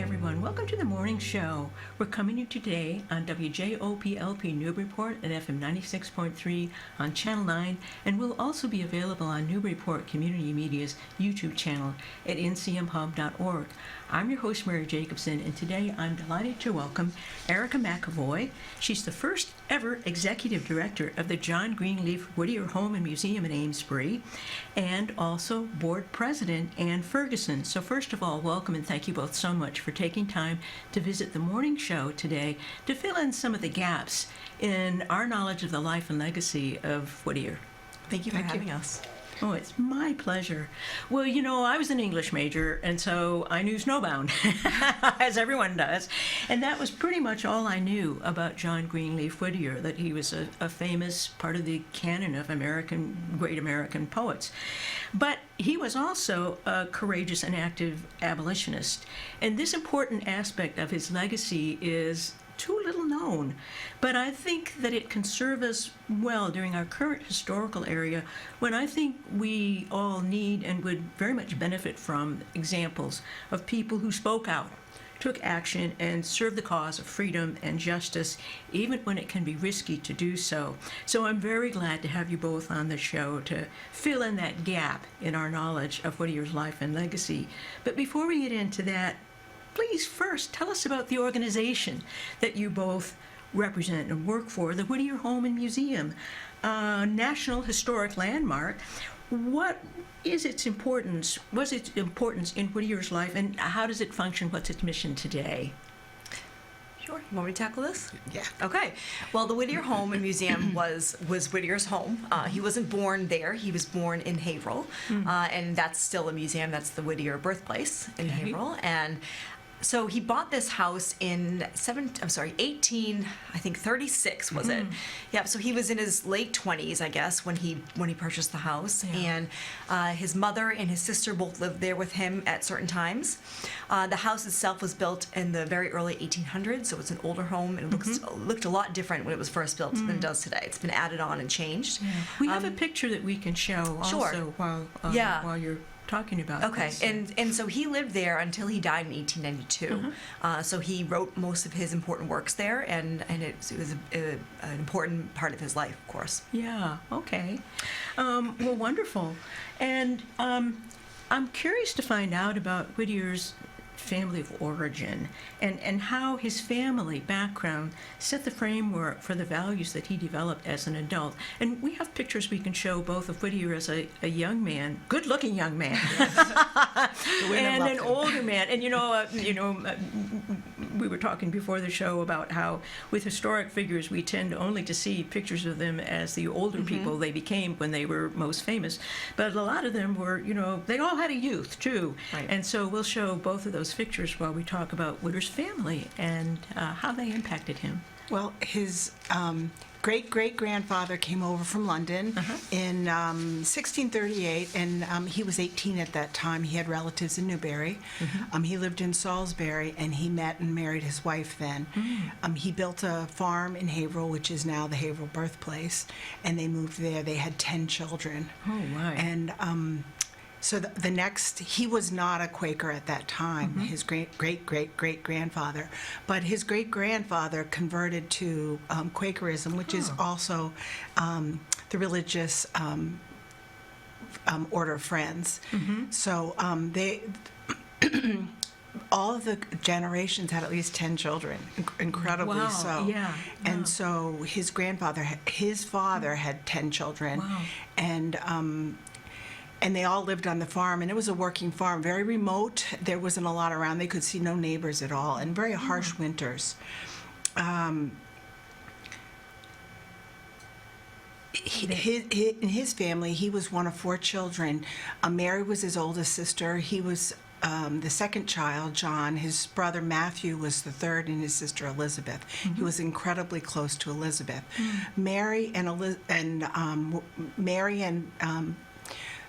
everyone. Welcome to the morning show. We're coming to you today on WJOPLP Newburyport at FM 96.3 on Channel 9, and we'll also be available on Newburyport Community Media's YouTube channel at ncmhub.org. I'm your host, Mary Jacobsen, and today I'm delighted to welcome Erika McAvoy. She's the first ever executive director of the John Greenleaf Whittier Home and Museum in Amesbury, and also board president Ann Ferguson. So first of all, welcome and thank you both so much for taking time to visit the morning show today to fill in some of the gaps in our knowledge of the life and legacy of Whittier. Thank you for having us. Oh, it's my pleasure. Well, you know, I was an English major, and so I knew Snowbound, as everyone does. And that was pretty much all I knew about John Greenleaf Whittier, that he was a famous part of the canon of great American poets. But he was also a courageous and active abolitionist. And this important aspect of his legacy is too little known, but I think that it can serve us well during our current historical area when I think we all need and would very much benefit from examples of people who spoke out, took action, and served the cause of freedom and justice, even when it can be risky to do so. So I'm very glad to have you both on the show to fill in that gap in our knowledge of Whittier's life and legacy. But before we get into that, please first tell us about the organization that you both represent and work for, the Whittier Home and Museum, a National Historic Landmark. What is its importance? What's its importance in Whittier's life, and how does it function? What's its mission today? Sure. You want me to tackle this? Yeah. Okay. Well, the Whittier Home and Museum was Whittier's home. He wasn't born there. He was born in Haverhill, and that's still a museum. That's the Whittier birthplace in Haverhill, and so he bought this house in 1836 was it? Yeah. So he was in his late 20s, I guess, when he purchased the house, and his mother and his sister both lived there with him at certain times. The house itself was built in the very early 1800s, so it's an older home, and it looked a lot different when it was first built than it does today. It's been added on and changed. Yeah. We have a picture that we can show also while you're talking about okay this. And so he lived there until he died in 1892. So he wrote most of his important works there, and it was an important part of his life, of course. Yeah, okay. Well, wonderful. And I'm curious to find out about Whittier's family of origin and how his family background set the framework for the values that he developed as an adult. And we have pictures we can show both of Whittier as a young man, good-looking young man, and an older man. And we were talking before the show about how with historic figures we tend only to see pictures of them as the older people they became when they were most famous. But a lot of them were, they all had a youth too. Right. And so we'll show both of those pictures while we talk about Whittier's family and how they impacted him. Well, his great-great-grandfather came over from London in 1638, and he was 18 at that time. He had relatives in Newbury. He lived in Salisbury, and he met and married his wife then. He built a farm in Haverhill, which is now the Haverhill birthplace, and they moved there. They had 10 children. Oh, my. And so he was not a Quaker at that time, his great-great-great-great-grandfather, but his great-grandfather converted to Quakerism, which is also the religious order of Friends. So all of the generations had at least 10 children, incredibly so. Yeah. And so his father had 10 children, and they all lived on the farm, and it was a working farm, very remote. There wasn't a lot around. They could see no neighbors at all, and very harsh winters. In his family, he was one of 4 children. Mary was his oldest sister. He was the second child, John. His brother Matthew was the third, and his sister Elizabeth. He was incredibly close to Elizabeth. Mary and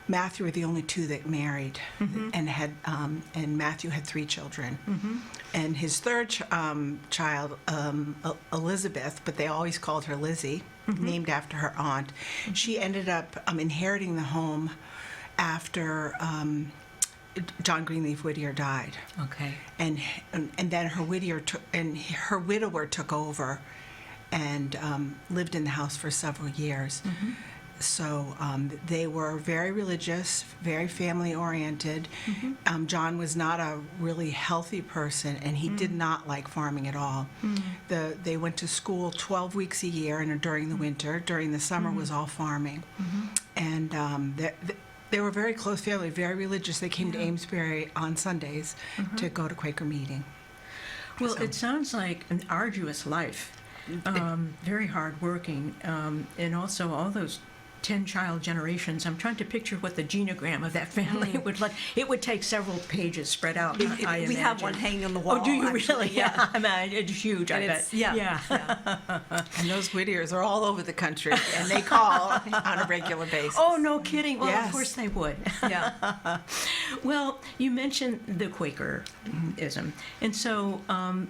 Matthew were the only 2 that married, and Matthew had 3 children. And his third child, Elizabeth, but they always called her Lizzie, named after her aunt. She ended up inheriting the home after John Greenleaf Whittier died, Okay. and then her widower took over, and lived in the house for several years. So they were very religious, very family-oriented. John was not a really healthy person, and he did not like farming at all. They went to school 12 weeks a year, and during the winter. During the summer was all farming. And they were a very close family, very religious. They came to Amesbury on Sundays to go to Quaker meeting. Well, it sounds like an arduous life, very hardworking, and also all those 10-child generations. I'm trying to picture what the genogram of that family would look. It would take several pages spread out, I imagine. We have one hanging on the wall. Oh, do you actually. really? Yeah. I mean, it's huge, I bet. Yeah. And those Whittiers are all over the country, and they call on a regular basis. Oh, no kidding. Well, Yes. of course they would. Yeah. Well, you mentioned the Quakerism, and so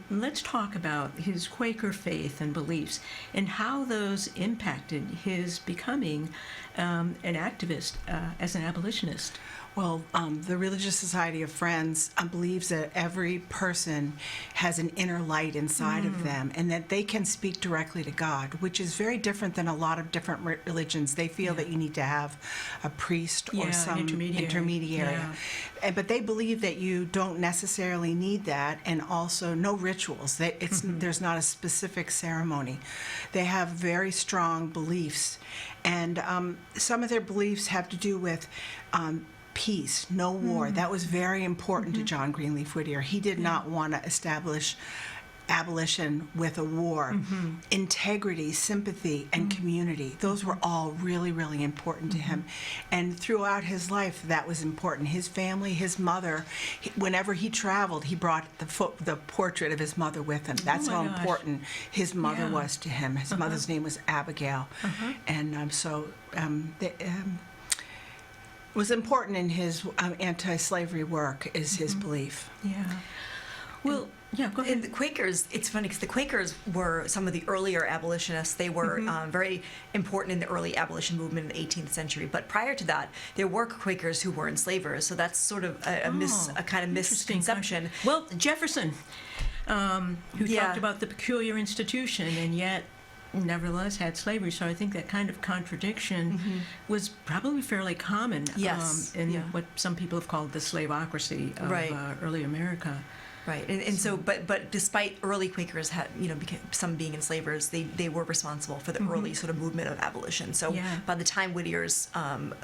let's talk about his Quaker faith and beliefs and how those impacted his becoming an activist as an abolitionist. Well, the Religious Society of Friends believes that every person has an inner light inside of them, and that they can speak directly to God, which is very different than a lot of different religions. They feel that you need to have a priest or some intermediary. Yeah. But they believe that you don't necessarily need that, and also no rituals. There's not a specific ceremony. They have very strong beliefs, and some of their beliefs have to do with peace, no war. That was very important to John Greenleaf Whittier. He did not want to establish abolition with a war. Integrity, sympathy, and community. Those were all really, really important to him. And throughout his life, that was important. His family, his mother, whenever he traveled, he brought the portrait of his mother with him. That's how important his mother was to him. His mother's name was Abigail. And was important in his anti-slavery work is his belief. Yeah. Well, yeah, go ahead. And the Quakers, it's funny because the Quakers were some of the earlier abolitionists. They were very important in the early abolition movement in the 18th century. But prior to that, there were Quakers who were enslavers. So that's sort of a kind of misconception. Well, Jefferson, who talked about the peculiar institution, and yet nevertheless had slavery. So I think that kind of contradiction was probably fairly common in what some people have called the slaveocracy of early America. Right, and so, but despite early Quakers some being enslavers, they were responsible for the early sort of movement of abolition. So by the time Whittier's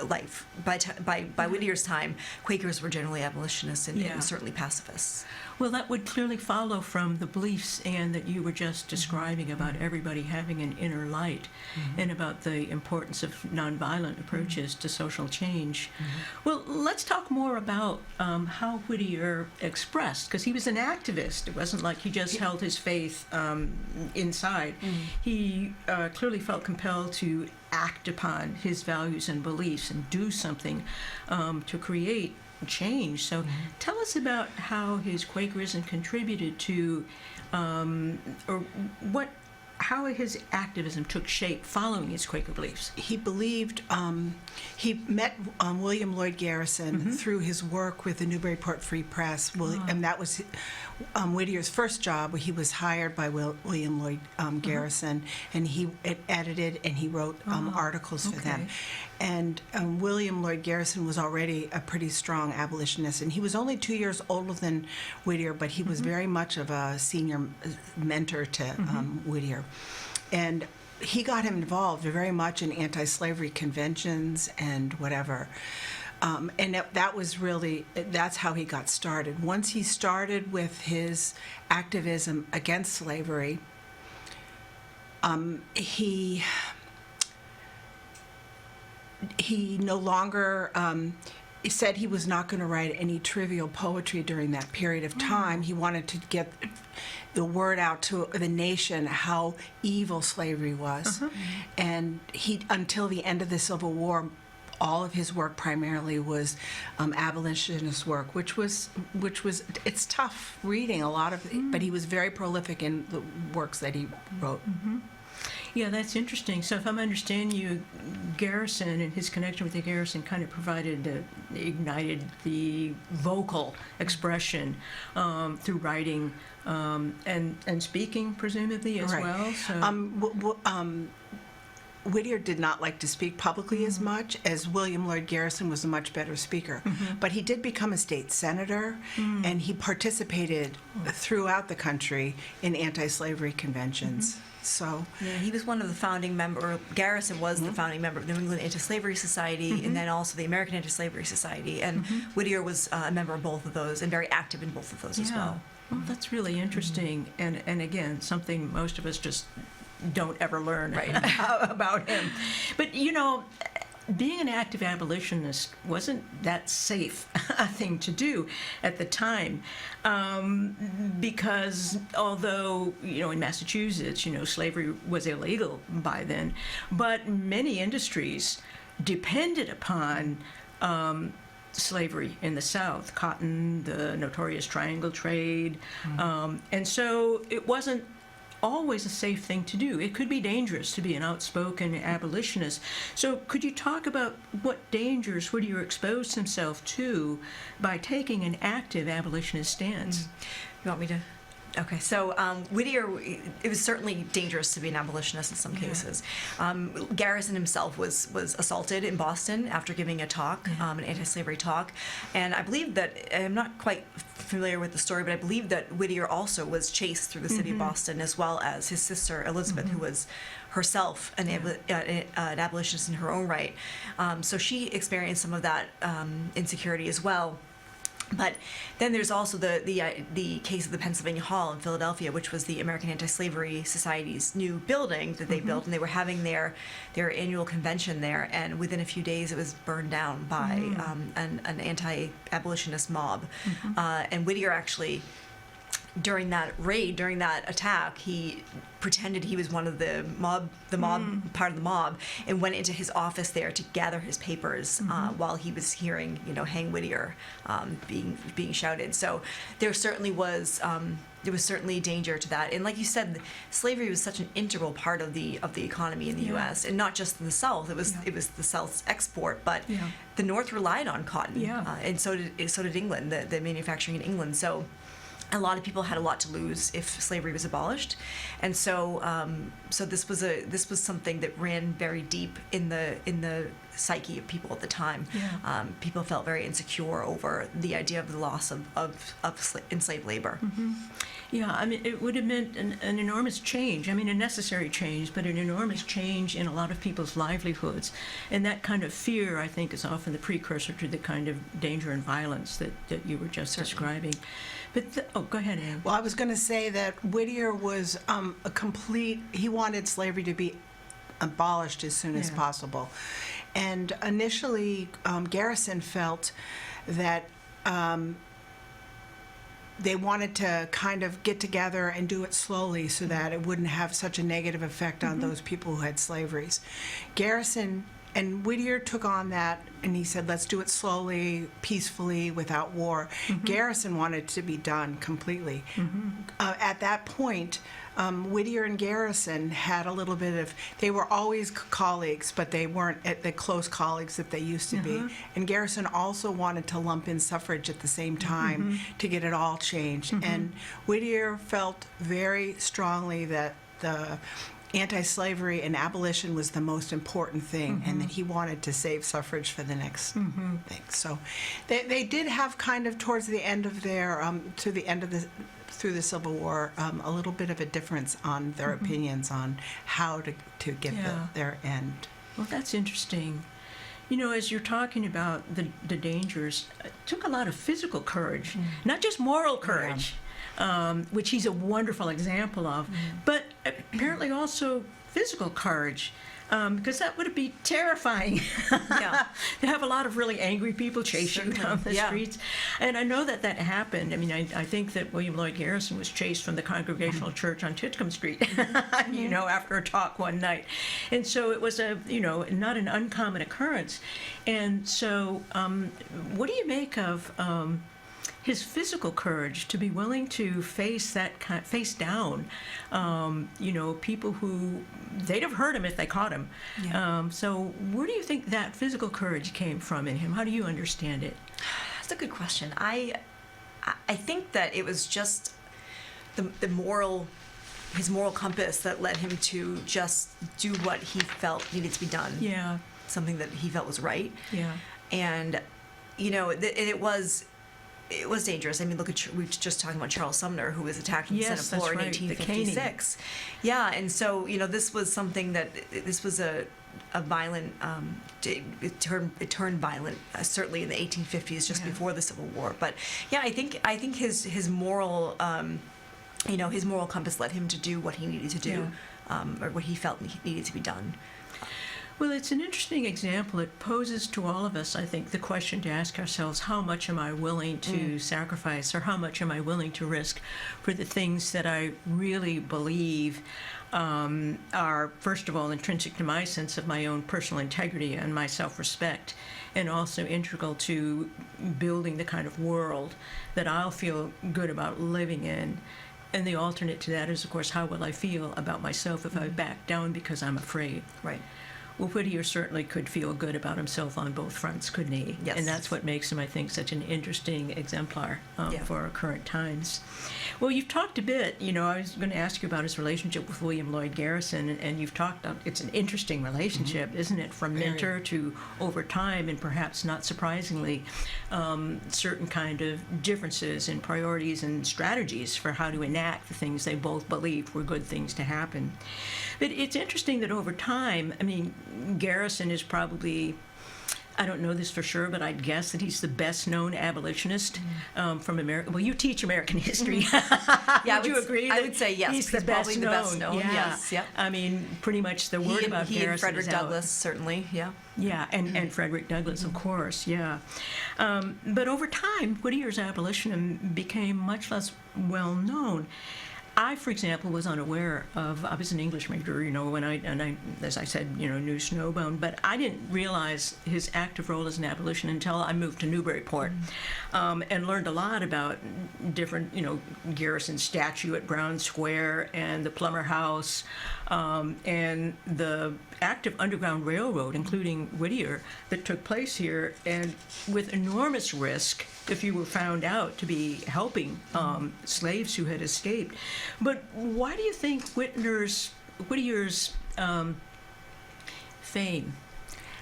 life, by Whittier's time, Quakers were generally abolitionists and certainly pacifists. Well, that would clearly follow from the beliefs and that you were just describing about everybody having an inner light and about the importance of nonviolent approaches to social change. Well, let's talk more about how Whittier expressed, because he was an activist. It wasn't like he just held his faith inside. He clearly felt compelled to act upon his values and beliefs and do something to create change. So tell us about how his Quakerism contributed to, how his activism took shape following his Quaker beliefs. He believed, he met William Lloyd Garrison through his work with the Newburyport Free Press, and that was Whittier's first job. He was hired by William Lloyd Garrison, and he edited and he wrote articles for them. And William Lloyd Garrison was already a pretty strong abolitionist, and he was only 2 years older than Whittier, but he was very much of a senior mentor to Whittier. And he got him involved very much in anti-slavery conventions and whatever. And that was really, that's how he got started. Once he started with his activism against slavery, he no longer said he was not going to write any trivial poetry during that period of time. He wanted to get the word out to the nation how evil slavery was. And until the end of the Civil War, all of his work primarily was abolitionist work, which was it's tough reading a lot of, but he was very prolific in the works that he wrote. Yeah, that's interesting. So if I'm understanding you, Garrison and his connection with the Garrison kind of ignited the vocal expression through writing and speaking, presumably, as Right. well. So. Whittier did not like to speak publicly as much, as William Lloyd Garrison was a much better speaker. But he did become a state senator, and he participated throughout the country in anti-slavery conventions. So, Yeah, he was one of the founding member. Garrison was the founding member of the New England Anti-Slavery Society, and then also the American Anti-Slavery Society. And Whittier was a member of both of those, and very active in both of those as well. Well, that's really interesting, and again, something most of us just don't ever learn about him. But being an active abolitionist wasn't that safe a thing to do at the time, because although in Massachusetts, slavery was illegal by then, but many industries depended upon slavery in the South, cotton, the notorious triangle trade, and so it wasn't always a safe thing to do. It could be dangerous to be an outspoken abolitionist. So could you talk about what dangers Whittier exposed himself to by taking an active abolitionist stance? You want me to? Okay, so Whittier, it was certainly dangerous to be an abolitionist in some cases. Garrison himself was assaulted in Boston after giving a talk, an anti-slavery talk, and I believe that, I'm not quite familiar with the story, but I believe that Whittier also was chased through the city of Boston, as well as his sister Elizabeth, who was herself an abolitionist in her own right. So she experienced some of that insecurity as well. But then there's also the case of the Pennsylvania Hall in Philadelphia, which was the American Anti-Slavery Society's new building that they built, and they were having their annual convention there, and within a few days it was burned down by an anti-abolitionist mob. And Whittier actually, during that raid, during that attack, he pretended he was one of the mob, part of the mob, and went into his office there to gather his papers while he was hearing, "Hang Whittier," being shouted. So there certainly was danger to that. And like you said, slavery was such an integral part of the economy in the U.S. and not just in the South. It was the South's export, but the North relied on cotton, and so did England, the manufacturing in England. So a lot of people had a lot to lose if slavery was abolished, and so this was something that ran very deep in the psyche of people at the time. People felt very insecure over the idea of the loss of enslaved labor. Yeah, I mean, it would have meant an enormous change. I mean, a necessary change, but an enormous change in a lot of people's livelihoods. And that kind of fear, I think, is often the precursor to the kind of danger and violence that you were just describing. But, go ahead, Anne. well, I was going to say that Whittier was he wanted slavery to be abolished as soon as possible. And initially, Garrison felt that they wanted to kind of get together and do it slowly so that it wouldn't have such a negative effect on those people who had slaveries. Garrison and Whittier took on that, and he said, let's do it slowly, peacefully, without war. Garrison wanted it to be done completely. At that point, Whittier and Garrison had a little bit of, they were always colleagues, but they weren't at the close colleagues that they used to be. And Garrison also wanted to lump in suffrage at the same time to get it all changed. And Whittier felt very strongly that the anti-slavery and abolition was the most important thing, and that he wanted to save suffrage for the next thing. So they did have kind of towards the end of their, through the Civil War, a little bit of a difference on their opinions on how to get their end. Well, that's interesting. As you're talking about the dangers, it took a lot of physical courage, not just moral courage. Which he's a wonderful example of, but apparently also physical courage, because that would be terrifying to have a lot of really angry people chase you down the streets. And I know that happened. I mean, I think that William Lloyd Garrison was chased from the Congregational Church on Titcomb Street, after a talk one night. And so it was not an uncommon occurrence. And so what do you make of his physical courage to be willing to face down, people who they'd have hurt him if they caught him. Yeah. So where do you think that physical courage came from in him? How do you understand it? That's a good question. I think that it was just the moral, his moral compass that led him to just do what he felt needed to be done. Yeah. Something that he felt was right. Yeah. And, it was dangerous. I mean, we were just talking about Charles Sumner, who was attacked on the Yes, Senate floor that's in right, the 1856. Yeah, and so, this was something this was a violent, it turned violent, certainly in the 1850s, just before the Civil War. But yeah, I think his moral, his moral compass led him to do what he needed to do, or what he felt needed to be done. Well, it's an interesting example. It poses to all of us, I think, the question to ask ourselves, how much am I willing to sacrifice, or how much am I willing to risk for the things that I really believe are, first of all, intrinsic to my sense of my own personal integrity and my self-respect, and also integral to building the kind of world that I'll feel good about living in. And the alternate to that is, of course, how will I feel about myself if I back down because I'm afraid? Right. Well, Whittier certainly could feel good about himself on both fronts, couldn't he? Yes. And that's what makes him, I think, such an interesting exemplar for our current times. Well, you've talked a bit, I was going to ask you about his relationship with William Lloyd Garrison, and you've talked, it's an interesting relationship, isn't it? From mentor to over time, and perhaps not surprisingly, certain kind of differences in priorities and strategies for how to enact the things they both believed were good things to happen. But it's interesting that over time, Garrison is probably, I don't know this for sure, but I'd guess that he's the best known abolitionist from America. Well, you teach American history. Would you agree? I would say yes. He's He's probably the best known. Yeah. Yes. Yep. Pretty much the word about he Garrison and Frederick is out. Douglass, certainly. Yeah. Yeah, and Frederick Douglass, of course, yeah. But over time, Whittier's abolitionism became much less well known. I, for example, was unaware of, I was an English major, when I, as I said, knew Snowbound, but I didn't realize his active role as an abolitionist until I moved to Newburyport, and learned a lot about different, Garrison's statue at Brown Square and the Plummer House, and the active Underground Railroad, including Whittier, that took place here, and with enormous risk if you were found out to be helping slaves who had escaped. But why do you think Whittier's fame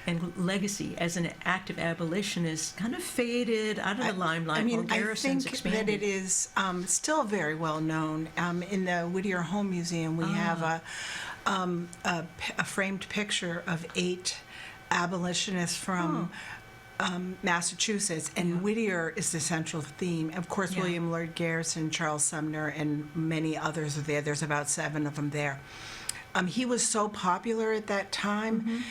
and legacy as an active abolitionist kind of faded out of the limelight while Garrison's I think expanded? that it is still very well known. In the Whittier Home Museum, we have a framed picture of 8 abolitionists from Massachusetts, and Whittier is the central theme. Of course, William Lloyd Garrison, Charles Sumner, and many others are there. There's about 7 of them there. He was so popular at that time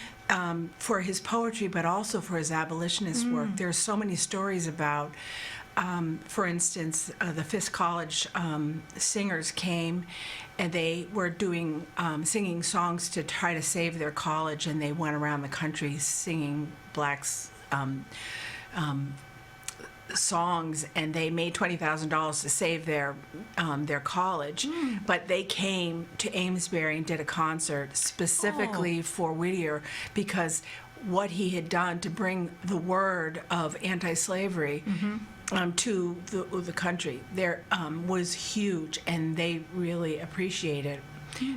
for his poetry, but also for his abolitionist work. There are so many stories about, for instance, the Fisk College singers came, and they were doing singing songs to try to save their college, and they went around the country singing blacks' songs, and they made $20,000 to save their college. But they came to Amesbury and did a concert specifically for Whittier, because what he had done to bring the word of anti-slavery to the country there was huge, and they really appreciate it.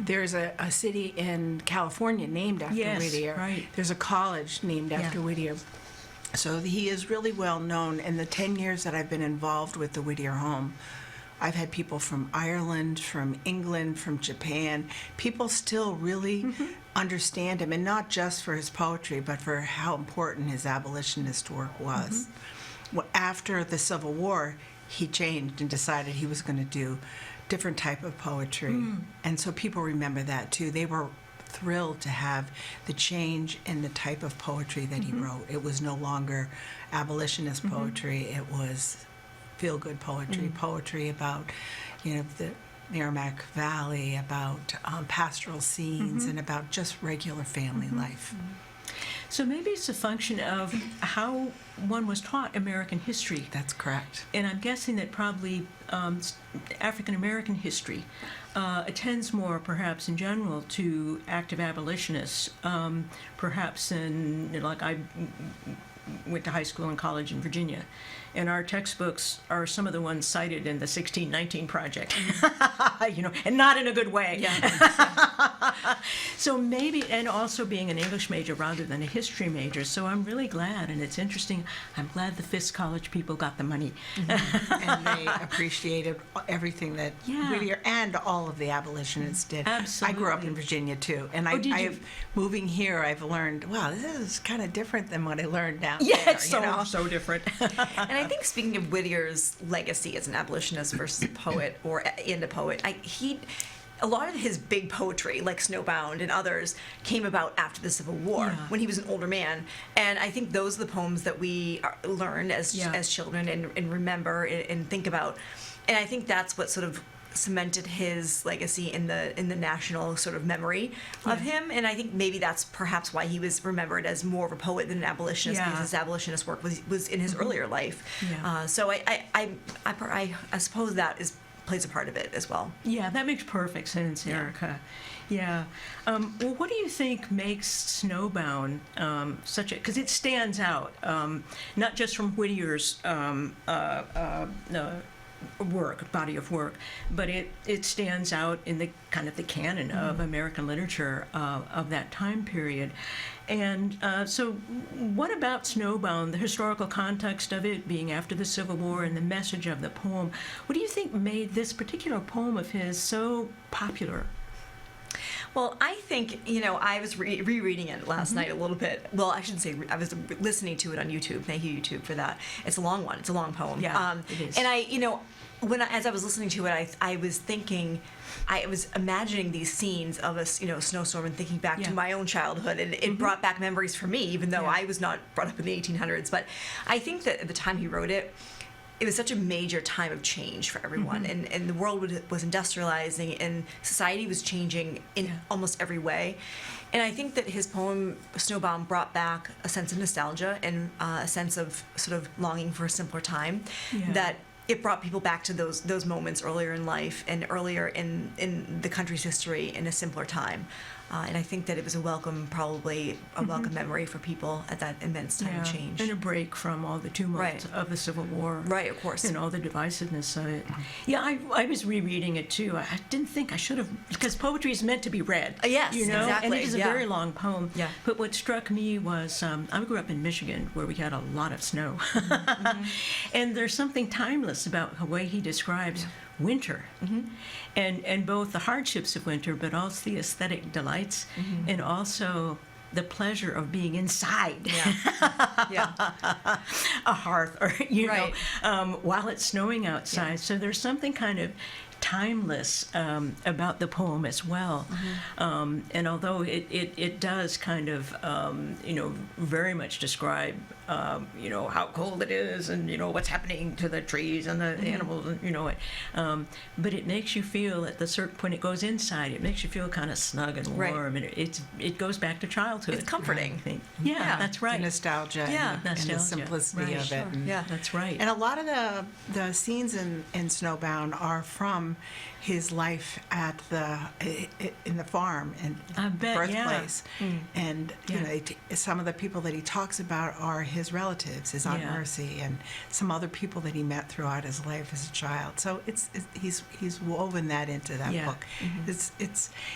There's a city in California named after Whittier. Right. There's a college named after Whittier. So he is really well known. In the 10 years that I've been involved with the Whittier Home, I've had people from Ireland, from England, from Japan. People still really understand him, and not just for his poetry, but for how important his abolitionist work was. Well, after the Civil War, he changed and decided he was going to do different type of poetry. And so people remember that too. They were thrilled to have the change in the type of poetry that he wrote. It was no longer abolitionist poetry. It was feel-good poetry, poetry about, the Merrimack Valley, about pastoral scenes, and about just regular family life. So maybe it's a function of how one was taught American history. That's correct. And I'm guessing that probably African American history attends more, perhaps in general, to active abolitionists. Perhaps like I went to high school and college in Virginia, and our textbooks are some of the ones cited in the 1619 Project, and not in a good way. Yeah. So maybe, and also being an English major rather than a history major. So I'm really glad, and it's interesting. I'm glad the Fisk College people got the money. And they appreciated everything that Yeah. Whittier and all of the abolitionists did. I grew up in Absolutely. Virginia too, and Oh, did you? moving here, I've learned, wow, this is kind of different than what I learned down Yeah, there. it's you know? so different. And I think speaking of Whittier's legacy as an abolitionist versus a poet and a poet, a lot of his big poetry, like Snowbound and others, came about after the Civil War Yeah. when he was an older man. And I think those are the poems that we learn as Yeah. children and remember and think about. And I think that's what sort of cemented his legacy in the national sort of memory of him. And I think maybe that's perhaps why he was remembered as more of a poet than an abolitionist, Yeah. because his abolitionist work was in his earlier life. Yeah. So I suppose that plays a part of it as well. Yeah, that makes perfect sense, Erika. Yeah. Well, what do you think makes Snowbound such a... Because it stands out, not just from Whittier's body of work, but it stands out in the kind of the canon of American literature of that time period. And so what about Snowbound, the historical context of it being after the Civil War and the message of the poem, what do you think made this particular poem of his so popular? Well, I think, I was rereading it last night a little bit. Well, I shouldn't say, I was listening to it on YouTube. Thank you, YouTube, for that. It's a long one. It's a long poem. Yeah, it is. And as I was listening to it, I was thinking, I was imagining these scenes of a snowstorm and thinking back Yeah. to my own childhood, and it brought back memories for me, even though Yeah. I was not brought up in the 1800s. But I think that at the time he wrote it, it was such a major time of change for everyone, and the world was industrializing, and society was changing in almost every way. And I think that his poem Snowbound brought back a sense of nostalgia and a sense of sort of longing for a simpler time. Yeah. That it brought people back to those moments earlier in life and earlier in the country's history in a simpler time. And I think that it was a welcome memory for people at that immense time of change. And a break from all the tumult Right. of the Civil War. Right, of course. And all the divisiveness of it. Yeah, I was rereading it too. I didn't think I should have, because poetry is meant to be read. Yes, And exactly, it is a yeah. very long poem. Yeah. But what struck me was, I grew up in Michigan where we had a lot of snow. And there's something timeless about the way he describes winter, and both the hardships of winter, but also the aesthetic delights, and also the pleasure of being inside Yeah. a hearth, or Right. while it's snowing outside. So there's something kind of timeless about the poem as well. And although it does kind of very much describe how cold it is, and what's happening to the trees and the animals, and but it makes you feel, at the certain point it goes inside, it makes you feel kind of snug and Right. warm, and it goes back to childhood. It's comforting. I think. Yeah, that's The right. nostalgia Yeah. and the Nostalgia. simplicity Right. of it. Sure. And, Yeah. That's right. and a lot of the scenes in Snowbound are from his life at in the farm and I bet, yeah. birthplace. And Yeah. some of the people that he talks about are his relatives, his Aunt Yeah. Mercy, and some other people that he met throughout his life as a child. So he's woven that into that Yeah. book.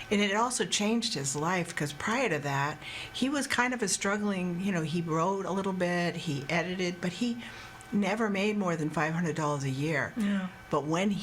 And it also changed his life, because prior to that, he was kind of a struggling. He wrote a little bit, he edited, but he never made more than $500 a year. Yeah. But when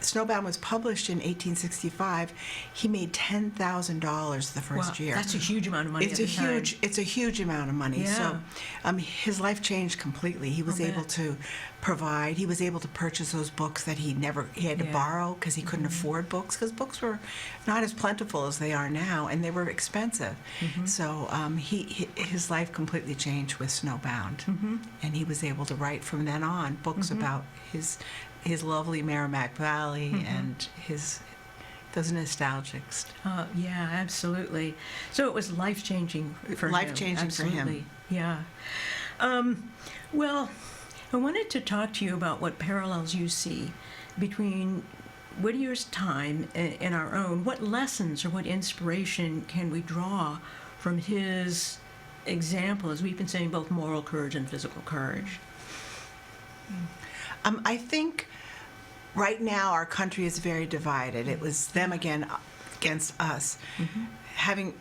Snowbound was published in 1865, he made $10,000 the first year. That's a huge amount of money. It's at the time. It's a huge amount of money. Yeah. So his life changed completely. He was I'll able bet. to provide. He was able to purchase those books that he had to Yeah. borrow, because he couldn't afford books, because books were not as plentiful as they are now, and they were expensive. So his life completely changed with Snowbound, and he was able to write from then on books about his lovely Merrimack Valley and those nostalgics. Yeah, absolutely. So it was life-changing for him. Life-changing for him. Absolutely. Yeah. Well, I wanted to talk to you about what parallels you see between Whittier's time and our own. What lessons or what inspiration can we draw from his example, as we've been saying, both moral courage and physical courage? I think right now our country is very divided. It was them against us. Having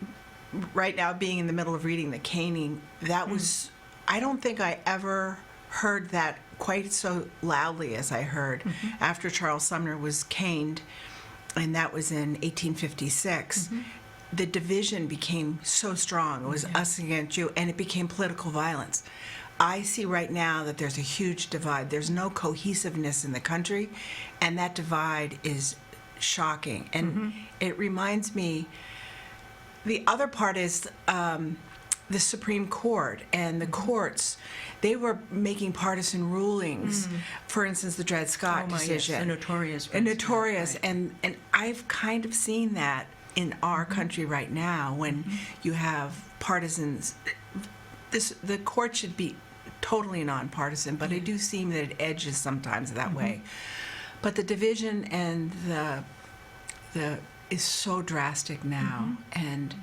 right now being in the middle of reading the caning, that was, I don't think I ever heard that quite so loudly as I heard after Charles Sumner was caned, and that was in 1856. The division became so strong. It was us against you, and it became political violence. I see right now that there's a huge divide. There's no cohesiveness in the country, and that divide is shocking. And it reminds me, the other part is the Supreme Court and the courts. They were making partisan rulings. For instance, the Dred Scott decision. Yes, a notorious. And notorious. Right. And I've kind of seen that in our country right now when you have partisans. The court should be totally nonpartisan, but I do seem that it edges sometimes that way. But the division and the is so drastic now, and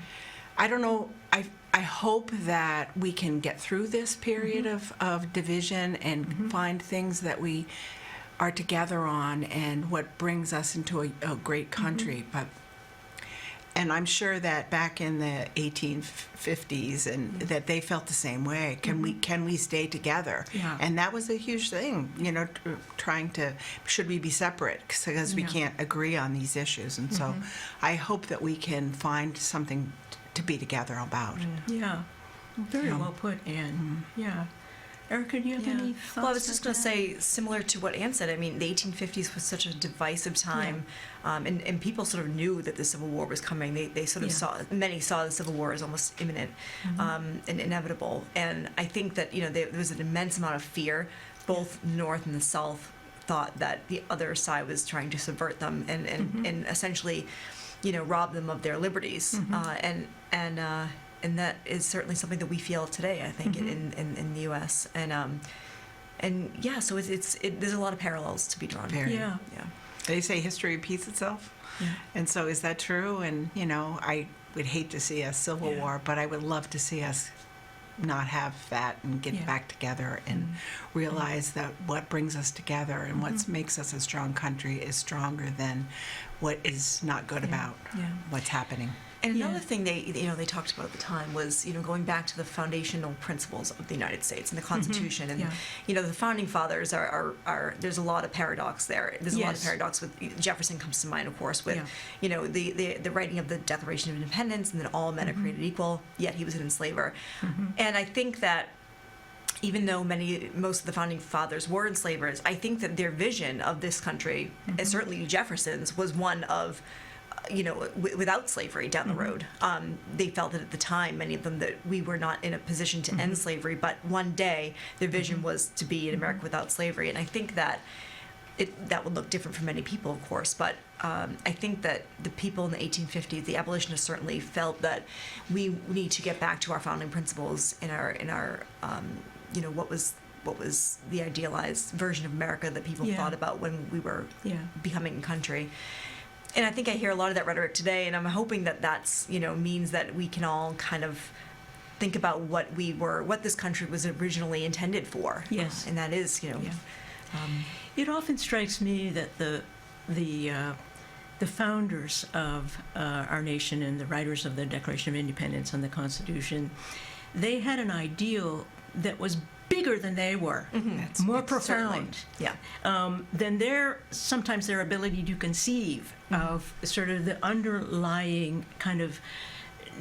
I don't know. I hope that we can get through this period of division and find things that we are together on, and what brings us into a great country. And I'm sure that back in the 1850s, and that they felt the same way. Can we stay together? Yeah. And that was a huge thing, trying to, should we be separate? Because we can't agree on these issues. And so I hope that we can find something to be together about. Yeah. Very well put, Anne. Yeah. Erika, do you have any thoughts? Well, I was just about going to say, similar to what Anne said, I mean, the 1850s was such a divisive time, and people sort of knew that the Civil War was coming. They sort of many saw the Civil War as almost imminent and inevitable. And I think that, there was an immense amount of fear. Both the North and the South thought that the other side was trying to subvert them and essentially, rob them of their liberties. And that is certainly something that we feel today, I think, in the U.S. And yeah, so there's a lot of parallels to be drawn. Yeah. They say history repeats itself. Yeah. And so is that true? And, I would hate to see a civil war, but I would love to see us not have that and get back together and realize that what brings us together and what makes us a strong country is stronger than what is not good about what's happening. And another thing they talked about at the time was, going back to the foundational principles of the United States and the Constitution. And, the founding fathers are there's a lot of paradox there. There's a lot of paradox with, Jefferson comes to mind, of course, with, the writing of the Declaration of Independence, and that all men are created equal, yet he was an enslaver. And I think that even though most of the founding fathers were enslavers, I think that their vision of this country, and certainly Jefferson's, was one of, without slavery down the road. They felt that at the time, many of them, that we were not in a position to end slavery, but one day their vision was to be in America without slavery. And I think that that would look different for many people, of course, but I think that the people in the 1850s, the abolitionists, certainly felt that we need to get back to our founding principles in our what was the idealized version of America that people thought about when we were becoming a country. And I think I hear a lot of that rhetoric today, and I'm hoping that that's, means that we can all kind of think about what this country was originally intended for. Yes. And that is, It often strikes me that the founders of our nation and the writers of the Declaration of Independence and the Constitution, they had an ideal that was bigger than they were, more profound than sometimes their ability to conceive of sort of the underlying kind of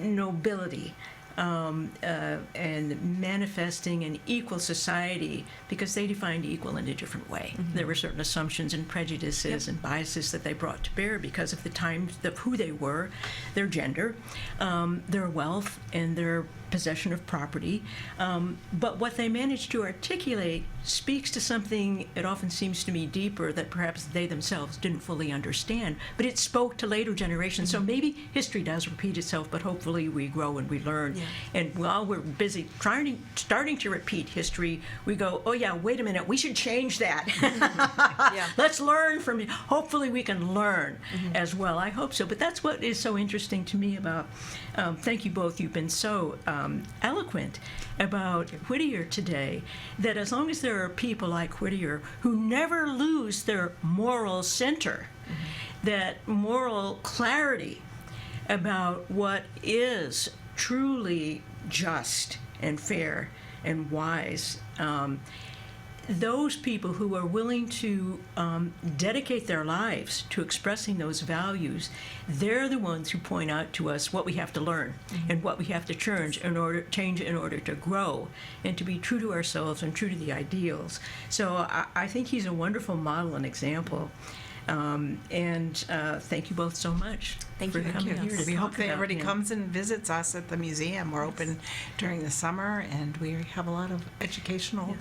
nobility and manifesting an equal society, because they defined equal in a different way. There were certain assumptions and prejudices and biases that they brought to bear because of the times of who they were, their gender, their wealth, and their possession of property. But what they managed to articulate speaks to something, it often seems to me, deeper that perhaps they themselves didn't fully understand, but it spoke to later generations. So maybe history does repeat itself, but hopefully we grow and we learn. Yeah. And while we're busy starting to repeat history, we go, oh yeah, wait a minute, we should change that. Yeah. Let's learn from it. Hopefully we can learn as well. I hope so. But that's what is so interesting to me about, thank you both, you've been so eloquent about Whittier today, that as long as there are people like Whittier who never lose their moral center, that moral clarity about what is truly just and fair and wise, those people who are willing to dedicate their lives to expressing those values, they're the ones who point out to us what we have to learn and what we have to change in order to grow and to be true to ourselves and true to the ideals. So I think he's a wonderful model and example. Thank you both so much for coming here to We talk hope that about everybody him. comes and visits us at the museum. We're open during the summer, and we have a lot of educational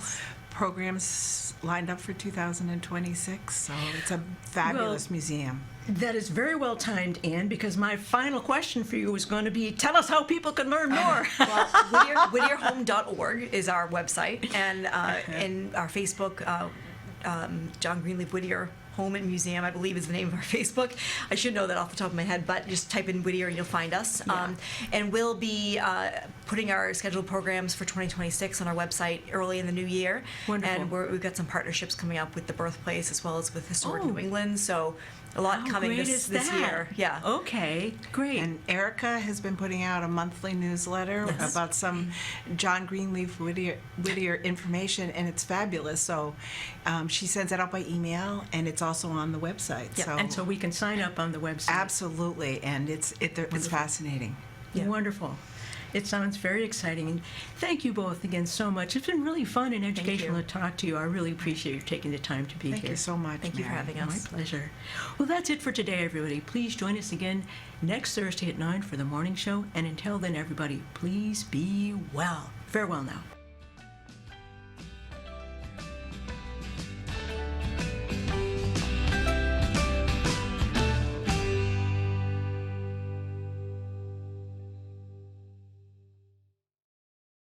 programs lined up for 2026. So it's a fabulous museum. That is very well timed, Anne, because my final question for you was going to be, tell us how people can learn more. Well, whittierhome.org is our website, and in our Facebook, John Greenleaf Whittier Home and Museum, I believe, is the name of our Facebook. I should know that off the top of my head, but just type in Whittier and you'll find us. Yeah. And we'll be putting our scheduled programs for 2026 on our website early in the new year. Wonderful. And we've got some partnerships coming up with the birthplace as well as with Historic Oh. New England. So a lot How coming great this is that? year. Yeah. Okay, great. And Erika has been putting out a monthly newsletter Yes. about some John Greenleaf Whittier information, and it's fabulous. So she sends it out by email, and it's also on the website. Yeah, And so we can sign up on the website. Absolutely, and it's fascinating. Yeah. Wonderful. It sounds very exciting. And thank you both again so much. It's been really fun and educational you. to talk to you. I really appreciate you taking the time to be Thank here. you so much, Thank you for Mary. having My us. pleasure. Well, that's it for today, everybody. Please join us again next Thursday at 9 for the morning show. And until then, everybody, please be well. Farewell now.